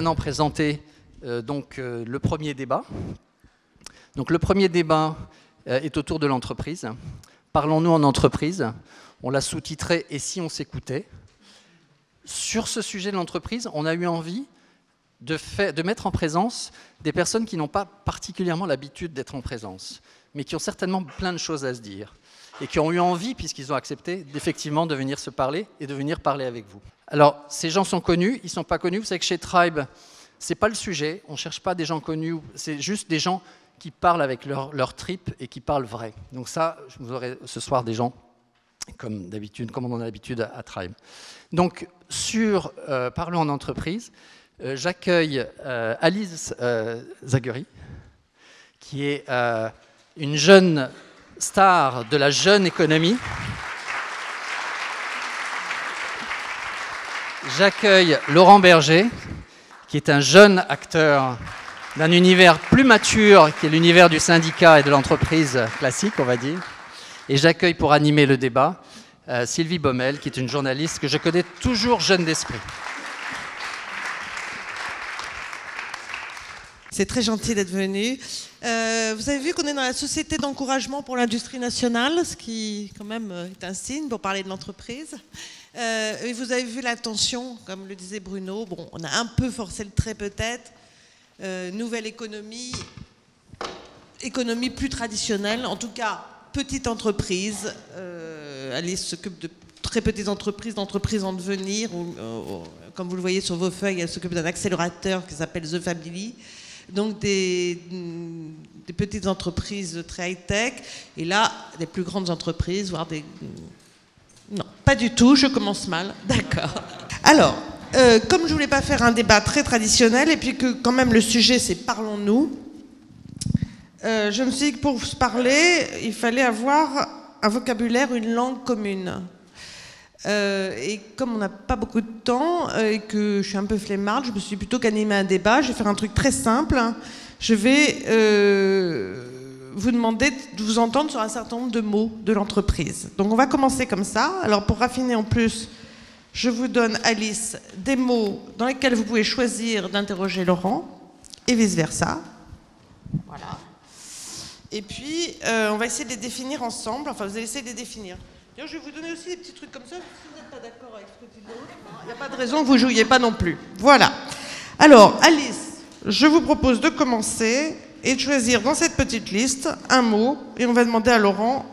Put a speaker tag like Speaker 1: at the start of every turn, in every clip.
Speaker 1: maintenant présenter le premier débat. Donc le premier débat est autour de l'entreprise. Parlons-nous en entreprise. On l'a sous-titré « Et si on s'écoutait ?» Sur ce sujet de l'entreprise, on a eu envie de mettre en présence des personnes qui n'ont pas particulièrement l'habitude d'être en présence, mais qui ont certainement plein de choses à se dire, et qui ont eu envie, puisqu'ils ont accepté, d'effectivement de venir se parler et de venir parler avec vous. Alors, ces gens sont connus, ils ne sont pas connus. Vous savez que chez Tribe, ce n'est pas le sujet, on ne cherche pas des gens connus, c'est juste des gens qui parlent avec leur trip et qui parlent vrai. Donc ça, vous aurez ce soir des gens comme d'habitude, comme on en a l'habitude à Tribe. Donc, sur Parlons en entreprise, j'accueille Alice Zaguery, qui est une jeune star de la jeune économie. J'accueille Laurent Berger, qui est un jeune acteur d'un univers plus mature, qui est l'univers du syndicat et de l'entreprise classique, on va dire. Et j'accueille pour animer le débat Sylvie Baumel, qui est une journaliste que je connais toujours jeune d'esprit.
Speaker 2: C'est très gentil d'être venu. Vous avez vu qu'on est dans la société d'encouragement pour l'industrie nationale, ce qui quand même est un signe pour parler de l'entreprise. Et vous avez vu l'intention, comme le disait Bruno, bon, on a un peu forcé le trait peut-être, nouvelle économie, économie plus traditionnelle, en tout cas petite entreprise. Alice s'occupe de très petites entreprises, d'entreprises en devenir, comme vous le voyez sur vos feuilles, elle s'occupe d'un accélérateur qui s'appelle The Family. Donc des petites entreprises très high-tech, et là, des plus grandes entreprises, voire des... Non, pas du tout, je commence mal, d'accord. Alors, comme je ne voulais pas faire un débat très traditionnel, et puis que quand même le sujet c'est « Parlons-nous », je me suis dit que pour se parler, il fallait avoir un vocabulaire, une langue commune. Et comme on n'a pas beaucoup de temps et que je suis un peu flemmarde, je me suis dit plutôt qu'animer un débat, je vais faire un truc très simple. Je vais vous demander de vous entendre sur un certain nombre de mots de l'entreprise. Donc on va commencer comme ça. Alors pour raffiner en plus, je vous donne, Alice, des mots dans lesquels vous pouvez choisir d'interroger Laurent et vice-versa. Voilà. Et puis on va essayer de les définir ensemble. Enfin, vous allez essayer de les définir. D'ailleurs, je vais vous donner aussi des petits trucs comme ça. Si vous n'êtes pas d'accord avec ce que dit l'autre, il n'y a pas de raison que vous ne jouiez pas non plus. Voilà. Alors, Alice, je vous propose de commencer et de choisir dans cette petite liste un mot, et on va demander à Laurent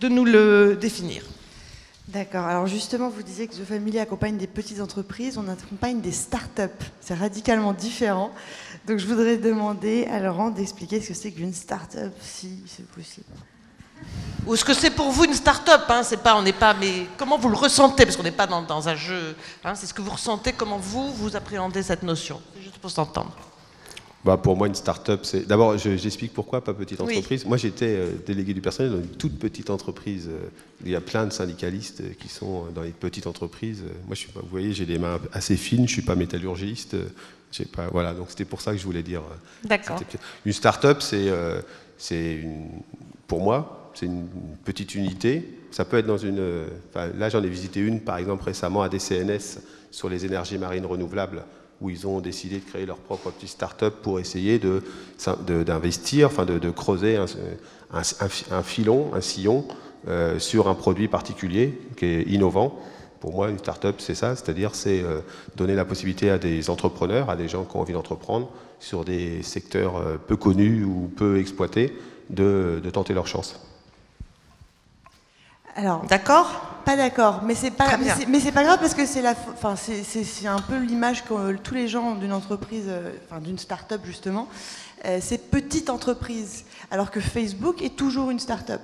Speaker 2: de nous le définir.
Speaker 3: D'accord. Alors justement, vous disiez que The Family accompagne des petites entreprises, on accompagne des start-up. C'est radicalement différent. Donc je voudrais demander à Laurent d'expliquer ce que c'est qu'une start-up, si c'est possible.
Speaker 2: Ou ce que c'est pour vous une start-up, hein, c'est pas, on n'est pas, mais comment vous le ressentez, parce qu'on n'est pas dans un jeu, hein, c'est ce que vous ressentez, comment vous appréhendez cette notion, c'est juste pour s'entendre.
Speaker 4: Bah pour moi, une start-up, c'est... D'abord, j'explique pourquoi, pas petite entreprise. Oui. Moi, j'étais délégué du personnel dans une toute petite entreprise. Il y a plein de syndicalistes qui sont dans les petites entreprises. Moi, je suis pas, vous voyez, j'ai les mains assez fines, je ne suis pas métallurgiste. Pas, voilà, donc c'était pour ça que je voulais dire...
Speaker 2: D'accord.
Speaker 4: Une start-up, pour moi, c'est une petite unité. Ça peut être dans une... là, j'en ai visité une, par exemple, récemment à DCNS sur les énergies marines renouvelables, où ils ont décidé de créer leur propre petite start-up pour essayer d'investir, enfin de creuser un filon, un sillon sur un produit particulier qui est innovant. Pour moi, une start-up, c'est ça, c'est-à-dire c'est donner la possibilité à des entrepreneurs, à des gens qui ont envie d'entreprendre sur des secteurs peu connus ou peu exploités, de tenter leur chance.
Speaker 3: Alors,
Speaker 2: d'accord ?
Speaker 3: Pas d'accord, mais c'est pas grave parce que c'est un peu l'image que tous les gens d'une entreprise, d'une start-up justement, c'est petite entreprise, alors que Facebook est toujours une start-up.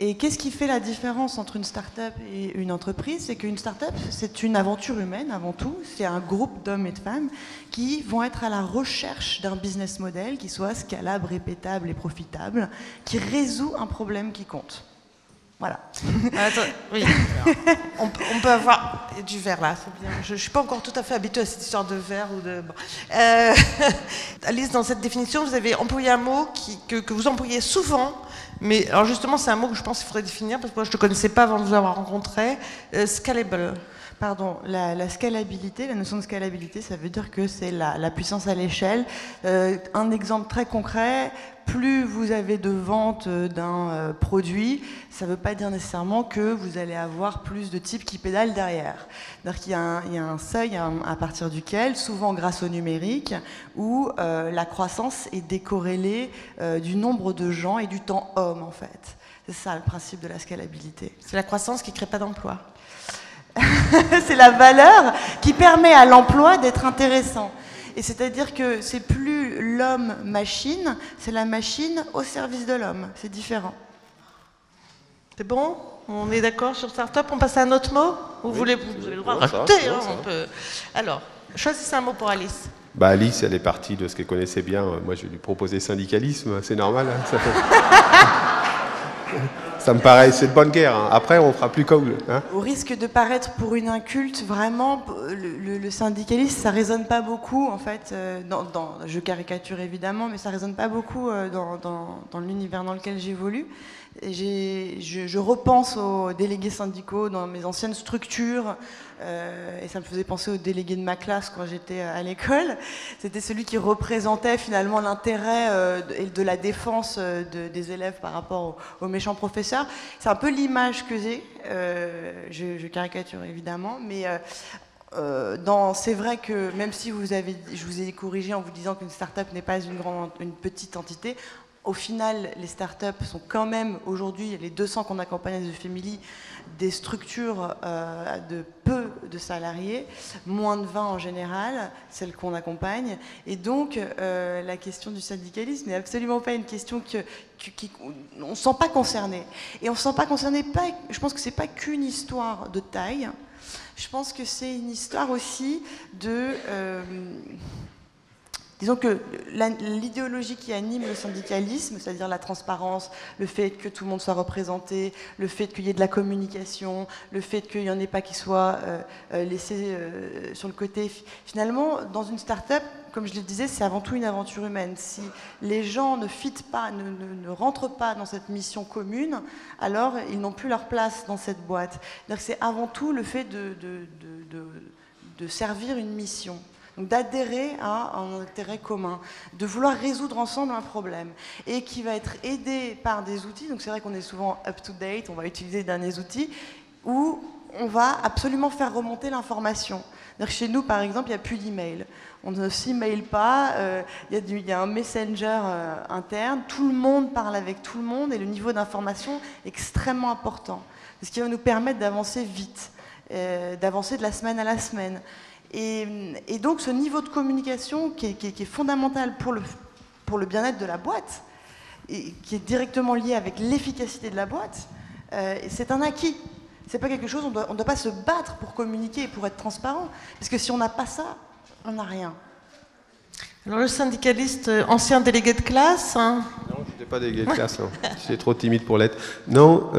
Speaker 3: Et qu'est-ce qui fait la différence entre une start-up et une entreprise? C'est qu'une start-up, c'est une aventure humaine avant tout. C'est un groupe d'hommes et de femmes qui vont être à la recherche d'un business model qui soit scalable, répétable et profitable, qui résout un problème qui compte. Voilà.
Speaker 2: Attends, oui. Alors, on peut avoir du verre là, c'est bien. Je ne suis pas encore tout à fait habituée à cette histoire de verre ou de. Bon. Alice, dans cette définition, vous avez employé un mot que vous employez souvent, mais alors justement, c'est un mot que je pense qu'il faudrait définir parce que moi je ne le connaissais pas avant de vous avoir rencontré. Scalable.
Speaker 3: Pardon, la scalabilité, la notion de scalabilité, ça veut dire que c'est la puissance à l'échelle. Un exemple très concret, plus vous avez de ventes d'un produit, ça ne veut pas dire nécessairement que vous allez avoir plus de types qui pédalent derrière. C'est-à-dire qu'il y a un seuil à partir duquel, souvent grâce au numérique, où la croissance est décorrélée du nombre de gens et du temps homme, en fait. C'est ça le principe de la scalabilité.
Speaker 2: C'est la croissance qui ne crée pas d'emploi.
Speaker 3: C'est la valeur qui permet à l'emploi d'être intéressant. Et c'est-à-dire que c'est plus l'homme-machine, c'est la machine au service de l'homme. C'est différent.
Speaker 2: C'est bon? On est d'accord sur Startup? On passe à un autre mot? Vous avez le droit de rajouter. Alors, choisissez un mot pour Alice.
Speaker 4: Bah, Alice, elle est partie de ce qu'elle connaissait bien. Moi, je vais lui proposer syndicalisme. C'est normal. Hein, ça me paraît, c'est de bonne guerre. Hein. Après, on fera plus cool. Hein.
Speaker 3: Au risque de paraître pour une inculte, vraiment, le syndicalisme, ça résonne pas beaucoup, en fait. Je caricature évidemment, mais ça résonne pas beaucoup dans l'univers dans lequel j'évolue. Je repense aux délégués syndicaux dans mes anciennes structures, et ça me faisait penser aux délégués de ma classe quand j'étais à l'école. C'était celui qui représentait finalement l'intérêt de la défense des élèves par rapport aux méchants professeurs. C'est un peu l'image que j'ai. Je caricature évidemment, mais c'est vrai que même si je vous ai corrigé en vous disant qu'une start-up n'est pas une petite entité, au final, les startups sont quand même, aujourd'hui, les 200 qu'on accompagne à The Family, des structures de peu de salariés, moins de 20 en général, celles qu'on accompagne. Et donc, la question du syndicalisme n'est absolument pas une question on ne se sent pas concerné. Et on ne se sent pas concerné, je pense que ce n'est pas qu'une histoire de taille, je pense que c'est une histoire aussi de... Disons que l'idéologie qui anime le syndicalisme, c'est-à-dire la transparence, le fait que tout le monde soit représenté, le fait qu'il y ait de la communication, le fait qu'il n'y en ait pas qui soient laissés sur le côté. Finalement, dans une start-up, comme je le disais, c'est avant tout une aventure humaine. Si les gens ne fitent pas, ne rentrent pas dans cette mission commune, alors ils n'ont plus leur place dans cette boîte. C'est avant tout le fait de servir une mission. Donc d'adhérer à un intérêt commun, de vouloir résoudre ensemble un problème, et qui va être aidé par des outils. Donc c'est vrai qu'on est souvent up-to-date, on va utiliser les derniers outils, où on va absolument faire remonter l'information. Chez nous, par exemple, il n'y a plus d'email. On ne s'email pas, il y a un messenger interne, tout le monde parle avec tout le monde, et le niveau d'information est extrêmement important. Ce qui va nous permettre d'avancer vite, d'avancer de la semaine à la semaine. Et donc ce niveau de communication qui est fondamental pour le bien-être de la boîte, et qui est directement lié avec l'efficacité de la boîte, c'est un acquis. C'est pas quelque chose, on ne doit pas se battre pour communiquer et pour être transparent, parce que si on n'a pas ça, on n'a rien.
Speaker 2: Alors le syndicaliste, ancien délégué de classe Non,
Speaker 4: je n'étais pas délégué de classe, non. J'étais trop timide pour l'être. Non,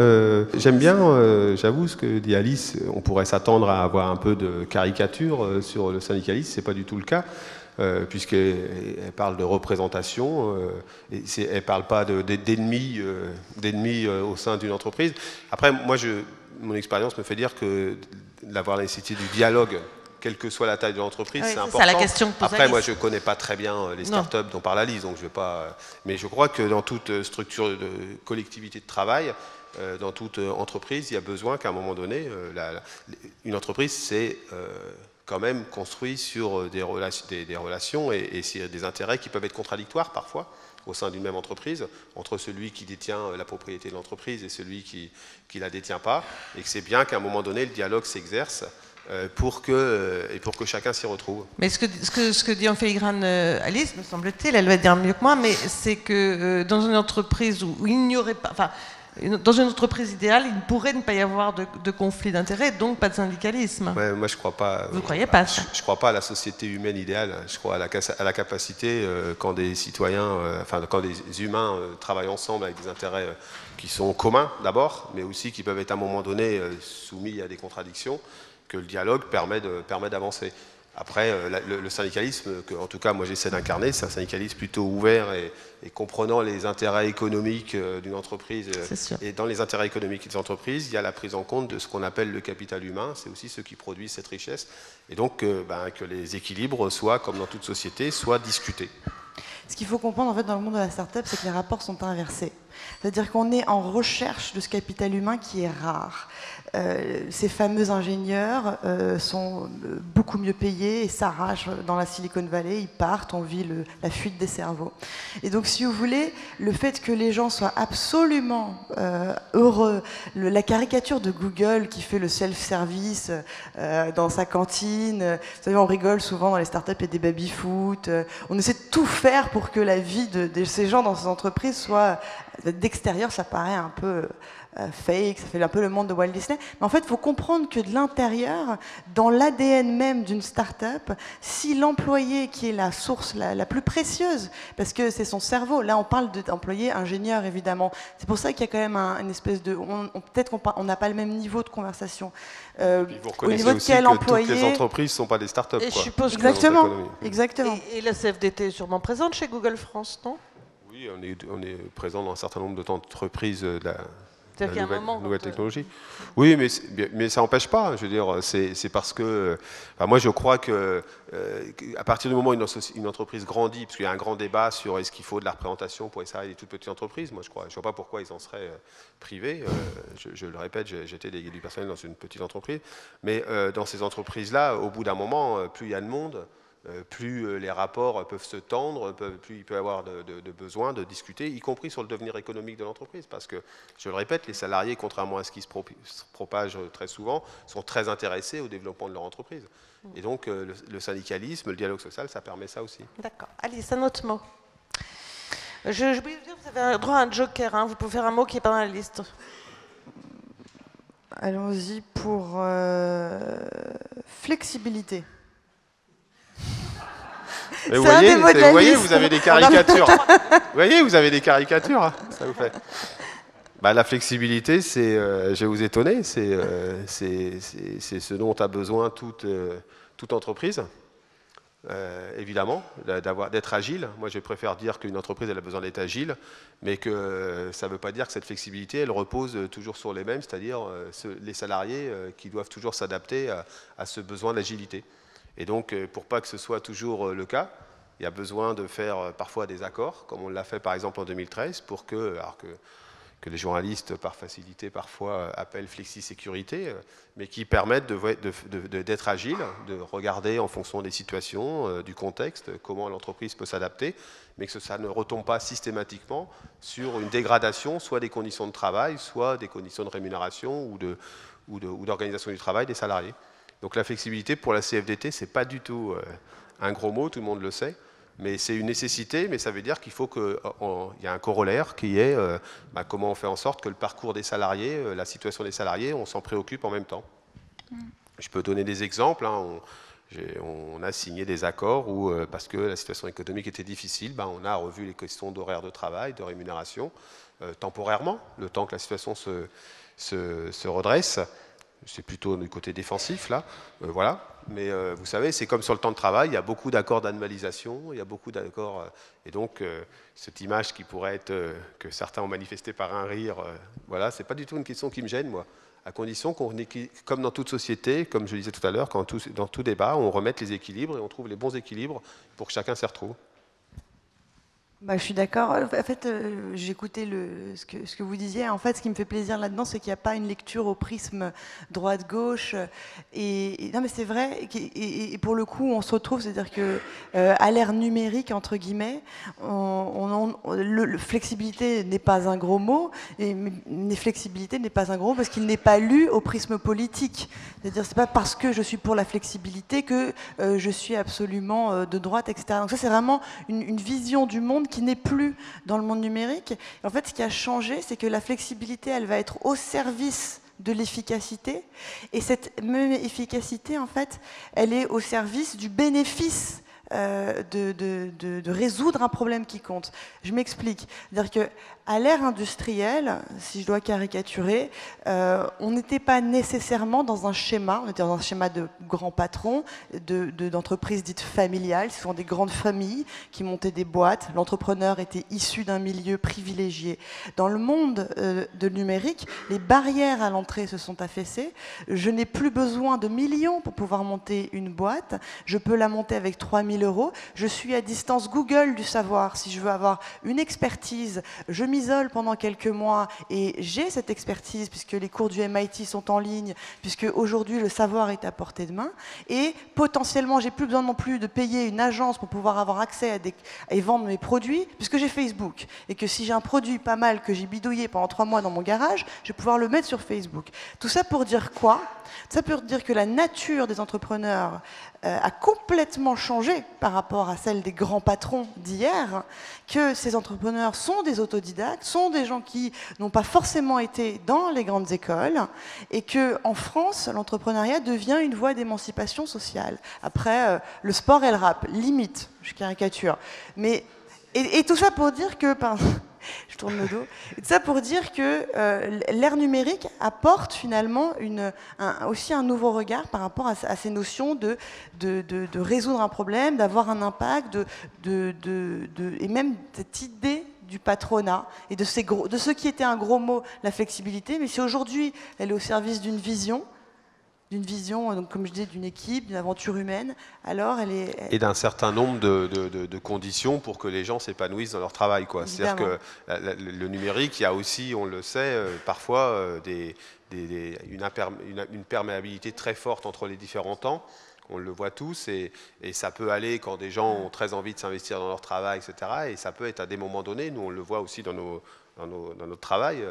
Speaker 4: j'aime bien, j'avoue, ce que dit Alice, on pourrait s'attendre à avoir un peu de caricature sur le syndicalisme, c'est pas du tout le cas, puisqu'elle parle de représentation, elle ne parle pas d'ennemis au sein d'une entreprise. Après, moi, mon expérience me fait dire que d'avoir la nécessité du dialogue, quelle que soit la taille de l'entreprise, c'est important.
Speaker 2: Ça, la question que
Speaker 4: Après, moi, je ne connais pas très bien les startups dont parle Alice, donc je vais pas. Mais je crois que dans toute structure de collectivité de travail, dans toute entreprise, il y a besoin qu'à un moment donné, une entreprise, c'est quand même construit sur des relations et des intérêts qui peuvent être contradictoires parfois au sein d'une même entreprise, entre celui qui détient la propriété de l'entreprise et celui qui ne la détient pas, et que c'est bien qu'à un moment donné, le dialogue s'exerce pour que chacun s'y retrouve.
Speaker 2: Mais ce que dit en filigrane Alice, me semble-t-il, elle va dire mieux que moi, mais c'est que dans une entreprise où il n'y aurait pas... Enfin, dans une entreprise idéale, il ne pourrait ne pas y avoir de conflit d'intérêts, donc pas de syndicalisme.
Speaker 4: Ouais, moi, je crois pas.
Speaker 2: Vous ne croyez pas ça?
Speaker 4: Je ne crois pas à la société humaine idéale. Je crois à la capacité, quand des citoyens, quand des humains travaillent ensemble avec des intérêts qui sont communs d'abord, mais aussi qui peuvent être à un moment donné soumis à des contradictions, que le dialogue permet d'avancer. Après, le syndicalisme, que, en tout cas moi j'essaie d'incarner, c'est un syndicalisme plutôt ouvert et comprenant les intérêts économiques d'une entreprise. Et dans les intérêts économiques des entreprises, il y a la prise en compte de ce qu'on appelle le capital humain, c'est aussi ce qui produit cette richesse. Et donc que les équilibres soient, comme dans toute société, soient discutés.
Speaker 3: Ce qu'il faut comprendre en fait dans le monde de la start-up, c'est que les rapports sont inversés. C'est-à-dire qu'on est en recherche de ce capital humain qui est rare. Ces fameux ingénieurs sont beaucoup mieux payés et s'arrachent dans la Silicon Valley, ils partent, on vit la fuite des cerveaux. Et donc si vous voulez, le fait que les gens soient absolument heureux, la caricature de Google qui fait le self-service dans sa cantine, vous savez on rigole souvent dans les startups, il y a des baby-foot, on essaie de tout faire pour que la vie de ces gens dans ces entreprises soit... D'extérieur, ça paraît un peu fake, ça fait un peu le monde de Walt Disney. Mais en fait, il faut comprendre que de l'intérieur, dans l'ADN même d'une start-up, si l'employé qui est la source la plus précieuse, parce que c'est son cerveau, là on parle d'employé ingénieur évidemment, c'est pour ça qu'il y a quand même une espèce de... Peut-être qu'on n'a pas le même niveau de conversation.
Speaker 4: Vous reconnaissez aussi que employé... toutes les entreprises ne sont pas des start-up.
Speaker 2: Et je suppose
Speaker 3: exactement. Exactement.
Speaker 2: Et la CFDT est sûrement présente chez Google France, non ?
Speaker 4: Oui, on est présent dans un certain nombre d'entreprises de la nouvelle technologie. Oui, mais ça n'empêche pas. Je veux dire, c'est parce que... moi, je crois que à partir du moment où une entreprise grandit, parce qu'il y a un grand débat sur est-ce qu'il faut de la représentation pour les salariés des toutes petites entreprises, moi, je ne vois pas pourquoi ils en seraient privés. Je le répète, j'étais délégué du personnel dans une petite entreprise. Mais dans ces entreprises-là, au bout d'un moment, plus il y a de monde, plus les rapports peuvent se tendre, plus il peut y avoir de besoin de discuter, y compris sur le devenir économique de l'entreprise. Parce que, je le répète, les salariés, contrairement à ce qui se propage très souvent, sont très intéressés au développement de leur entreprise. Et donc, le syndicalisme, le dialogue social, ça permet ça aussi.
Speaker 2: D'accord. Alice, un autre mot. Je voulais vous dire, vous avez droit à un joker, hein. Vous pouvez faire un mot qui n'est pas dans la liste.
Speaker 3: Allons-y pour flexibilité.
Speaker 4: Mais vous voyez, vous avez des caricatures. Vous voyez, vous avez des caricatures. Hein, ça vous fait. La flexibilité, je vais vous étonner, c'est ce dont a besoin toute entreprise. Évidemment, d'être agile. Moi, je préfère dire qu'une entreprise elle a besoin d'être agile, mais que ça ne veut pas dire que cette flexibilité, elle repose toujours sur les mêmes, c'est-à-dire les salariés qui doivent toujours s'adapter à ce besoin d'agilité. Et donc, pour pas que ce soit toujours le cas, il y a besoin de faire parfois des accords, comme on l'a fait par exemple en 2013, pour que les journalistes, par facilité, parfois appellent flexi-sécurité, mais qui permettent d'être agile, de regarder en fonction des situations, du contexte, comment l'entreprise peut s'adapter, mais que ça ne retombe pas systématiquement sur une dégradation, soit des conditions de travail, soit des conditions de rémunération ou d'organisation du travail des salariés. Donc la flexibilité pour la CFDT, ce n'est pas du tout un gros mot, tout le monde le sait, mais c'est une nécessité, mais ça veut dire qu'il faut qu'il y a un corollaire qui est comment on fait en sorte que le parcours des salariés, la situation des salariés, on s'en préoccupe en même temps. Je peux donner des exemples, hein, on a signé des accords où, parce que la situation économique était difficile, on a revu les questions d'horaire de travail, de rémunération, temporairement, le temps que la situation se redresse. C'est plutôt du côté défensif, là. Voilà. Mais vous savez, c'est comme sur le temps de travail, il y a beaucoup d'accords d'annualisation, il y a beaucoup d'accords... et donc, cette image qui pourrait être, que certains ont manifesté par un rire, voilà, c'est pas du tout une question qui me gêne, moi. À condition qu'on, comme dans toute société, comme je le disais tout à l'heure, dans tout débat, on remette les équilibres et on trouve les bons équilibres pour que chacun s'y retrouve.
Speaker 3: Je suis d'accord. En fait, j'écoutais ce que vous disiez. En fait, ce qui me fait plaisir là-dedans, c'est qu'il n'y a pas une lecture au prisme droite-gauche. Non, mais c'est vrai. Et pour le coup, on se retrouve, c'est-à-dire que à l'ère numérique, entre guillemets, flexibilité n'est pas un gros mot. Mais flexibilité n'est pas un gros mot parce qu'il n'est pas lu au prisme politique. C'est-à-dire, c'est pas parce que je suis pour la flexibilité que je suis absolument de droite, etc. Donc ça, c'est vraiment une vision du monde qui n'est plus dans le monde numérique. Et en fait, ce qui a changé, c'est que la flexibilité, elle va être au service de l'efficacité. Et cette même efficacité, en fait, elle est au service du bénéfice de résoudre un problème qui compte. Je m'explique. C'est-à-dire qu'à l'ère industrielle, si je dois caricaturer, on n'était pas nécessairement dans un schéma, on était dans un schéma de grands patrons, d'entreprises dites familiales. Ce sont des grandes familles qui montaient des boîtes. L'entrepreneur était issu d'un milieu privilégié. Dans le monde de numérique, les barrières à l'entrée se sont affaissées. Je n'ai plus besoin de millions pour pouvoir monter une boîte. Je peux la monter avec 3 000 €. Je suis à distance Google du savoir. Si je veux avoir une expertise, je m'isole pendant quelques mois et j'ai cette expertise puisque les cours du MIT sont en ligne, puisque aujourd'hui le savoir est à portée de main. Et potentiellement, j'ai plus besoin non plus de payer une agence pour pouvoir avoir accès à vendre mes produits, puisque j'ai Facebook. Et que si j'ai un produit pas mal que j'ai bidouillé pendant 3 mois dans mon garage, je vais pouvoir le mettre sur Facebook. Tout ça pour dire quoi? Tout ça pour dire que la nature des entrepreneurs a complètement changé par rapport à celle des grands patrons d'hier, que ces entrepreneurs sont des autodidactes, sont des gens qui n'ont pas forcément été dans les grandes écoles, et qu'en France, l'entrepreneuriat devient une voie d'émancipation sociale. Après, le sport et le rap, limite, je caricature. Mais, et tout ça pour dire que... je tourne le dos. Et tout ça pour dire que l'ère numérique apporte finalement aussi un nouveau regard par rapport à ces notions de résoudre un problème, d'avoir un impact, et même cette idée du patronat et de ce qui était un gros mot, la flexibilité. Mais si aujourd'hui elle est au service d'une vision, donc, comme je disais, d'une équipe, d'une aventure humaine, alors elle est...
Speaker 4: Et d'un certain nombre de conditions pour que les gens s'épanouissent dans leur travail, quoi. C'est-à-dire que le numérique, il y a aussi, on le sait, parfois une perméabilité très forte entre les différents temps. On le voit tous, et ça peut aller quand des gens ont très envie de s'investir dans leur travail, etc. Et ça peut être à des moments donnés, nous on le voit aussi dans notre travail.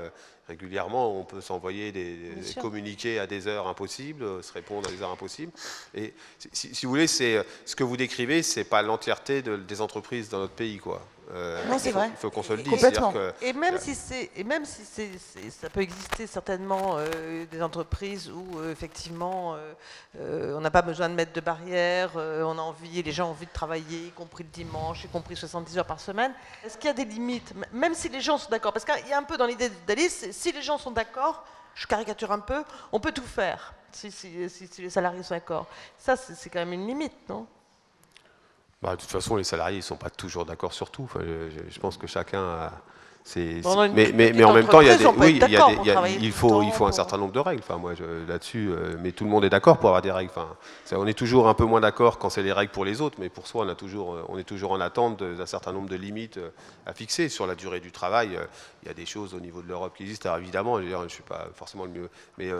Speaker 4: Régulièrement, on peut s'envoyer des communiqués à des heures impossibles, se répondre à des heures impossibles. Et si vous voulez, ce que vous décrivez, c'est pas l'entièreté des entreprises dans notre pays, quoi.
Speaker 3: Non, c'est vrai.
Speaker 4: Il faut qu'on se le dise.
Speaker 3: Complètement.
Speaker 5: Et même si ça peut exister certainement des entreprises où effectivement on n'a pas besoin de mettre de barrières, les gens ont envie de travailler, y compris le dimanche, y compris 70 heures par semaine. Est-ce qu'il y a des limites, même si les gens sont d'accord? Parce qu'il y a un peu dans l'idée d'Alice, si les gens sont d'accord, je caricature un peu, on peut tout faire si les salariés sont d'accord. Ça, c'est quand même une limite, non?
Speaker 4: De toute façon, les salariés ne sont pas toujours d'accord sur tout. Enfin, je pense que chacun a... Mais en même temps, il faut un certain nombre de règles. Enfin, moi, là-dessus, mais tout le monde est d'accord pour avoir des règles. Enfin, on est toujours un peu moins d'accord quand c'est les règles pour les autres, mais pour soi, on est toujours en attente d'un certain nombre de limites à fixer sur la durée du travail. Il y a des choses au niveau de l'Europe qui existent. Alors, évidemment, je ne suis pas forcément le mieux, mais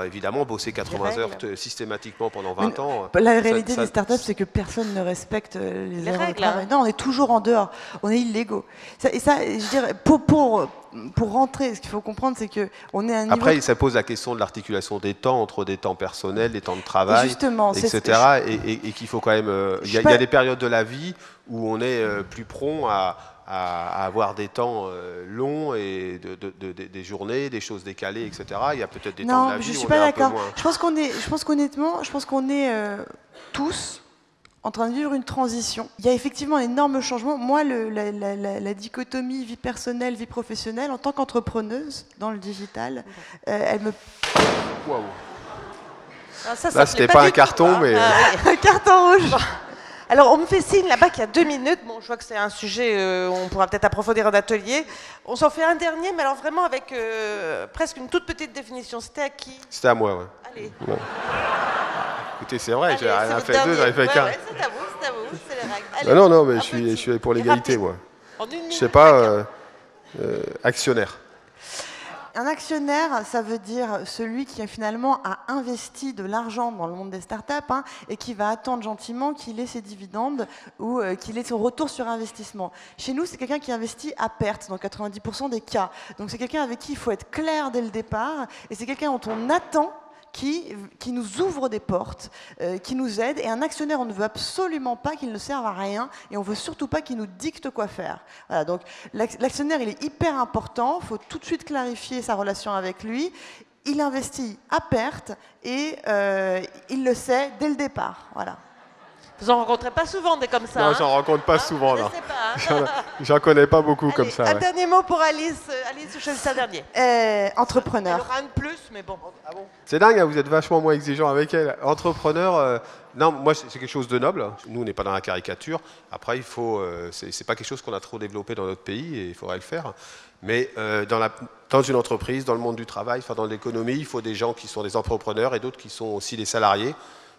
Speaker 4: évidemment, bosser 80 heures systématiquement pendant 20 ans.
Speaker 3: La réalité des startups, c'est que personne ne respecte les heures de travail. Non, on est toujours en dehors. On est illégaux. Et ça, je veux dire, pour rentrer, ce qu'il faut comprendre, c'est qu'on est à un niveau...
Speaker 4: Après, ça pose la question de l'articulation des temps, entre des temps personnels, des temps de travail, etc. Et qu'il faut quand même... Il y a des périodes de la vie où on est plus prompt à avoir des temps longs et des journées, des choses décalées, etc. Il y a peut-être des temps de la vie où on est un peu moins... Non, je ne suis pas d'accord.
Speaker 3: Je pense qu'on est tous en train de vivre une transition. Il y a effectivement un énorme changement. Moi, la dichotomie vie personnelle, vie professionnelle, en tant qu'entrepreneuse dans le digital, elle me...
Speaker 4: Waouh. Là, c'était pas un carton, mais...
Speaker 3: Un carton rouge.
Speaker 5: Bon. Alors, on me fait signe là-bas qu'il y a 2 minutes. Bon, je vois que c'est un sujet, on pourra peut-être approfondir en atelier. On s'en fait un dernier, mais alors vraiment avec presque une toute petite définition. C'était à qui?
Speaker 4: C'était à moi, ouais.
Speaker 5: Allez.
Speaker 4: Bon. Écoutez, c'est vrai, j'ai rien fait deux, j'en ai fait qu'un.
Speaker 5: Ouais, c'est à vous, c'est les règles. Allez,
Speaker 4: non, mais je suis pour l'égalité, moi. Je sais pas, actionnaire.
Speaker 3: Un actionnaire, ça veut dire celui qui finalement a investi de l'argent dans le monde des startups et qui va attendre gentiment qu'il ait ses dividendes ou qu'il ait son retour sur investissement. Chez nous, c'est quelqu'un qui investit à perte dans 90% des cas. Donc c'est quelqu'un avec qui il faut être clair dès le départ et c'est quelqu'un dont on attend qui nous ouvre des portes, qui nous aide. Et un actionnaire, on ne veut absolument pas qu'il ne serve à rien et on ne veut surtout pas qu'il nous dicte quoi faire. Voilà, donc l'actionnaire, il est hyper important. Il faut tout de suite clarifier sa relation avec lui. Il investit à perte et il le sait dès le départ. Voilà.
Speaker 5: Vous en rencontrez pas souvent des comme ça?
Speaker 4: Non,
Speaker 5: hein?
Speaker 4: j'en rencontre pas souvent, là.
Speaker 5: Pas, hein?
Speaker 4: J'en connais pas beaucoup comme
Speaker 5: Allez,
Speaker 4: ça.
Speaker 5: Un
Speaker 4: Ouais.
Speaker 5: dernier mot pour Alice. Alice, je choisis un dernier.
Speaker 3: Entrepreneur.
Speaker 5: Elle aura un de plus, mais bon.
Speaker 4: C'est dingue, hein, vous êtes vachement moins exigeant avec elle. Entrepreneur, non, moi c'est quelque chose de noble. Nous, on n'est pas dans la caricature. Après, il faut, c'est pas quelque chose qu'on a trop développé dans notre pays et il faudrait le faire. Mais dans une entreprise, dans le monde du travail, enfin dans l'économie, il faut des gens qui sont des entrepreneurs et d'autres qui sont aussi des salariés.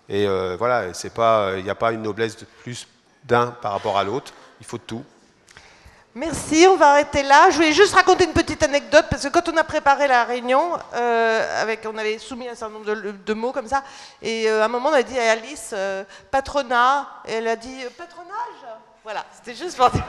Speaker 4: Et voilà, c'est pas, il n'y a pas une noblesse de plus d'un par rapport à l'autre. Il faut de tout.
Speaker 5: Merci, on va arrêter là. Je voulais juste raconter une petite anecdote, parce que quand on a préparé la réunion, on avait soumis un certain nombre de mots comme ça, et à un moment on a dit à Alice, patronat, et elle a dit, patronage. Voilà, c'était juste pour dire.